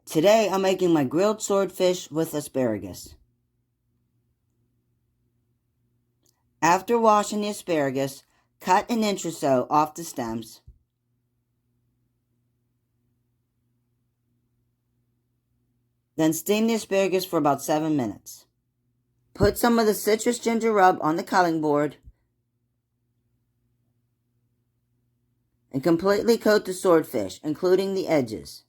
Today I'm making my grilled swordfish with asparagus. After washing the asparagus, cut an inch or so off the stems. Then steam the asparagus for about 7 minutes. Put some of the citrus ginger rub on the cutting board and completely coat the swordfish, including the edges.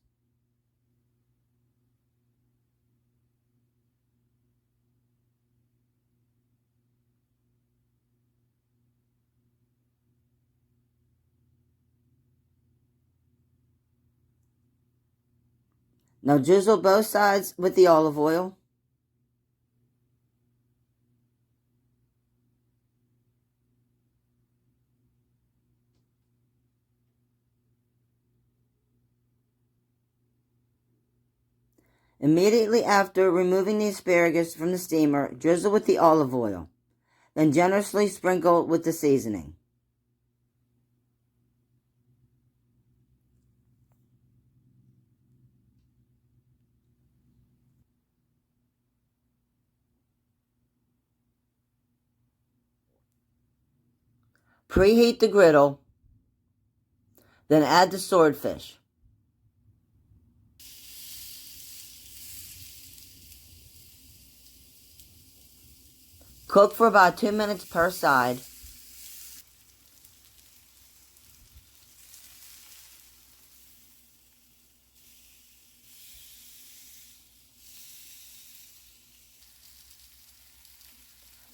Now drizzle both sides with the olive oil. Immediately after removing the asparagus from the steamer, drizzle with the olive oil. Then generously sprinkle with the seasoning. Preheat the griddle, then add the swordfish. Cook for about 2 minutes per side.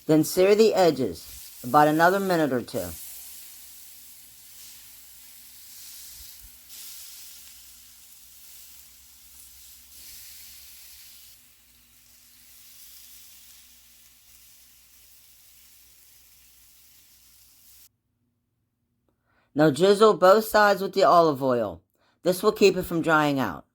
Then sear the edges, about another minute or two. Now drizzle both sides with the olive oil. This will keep it from drying out.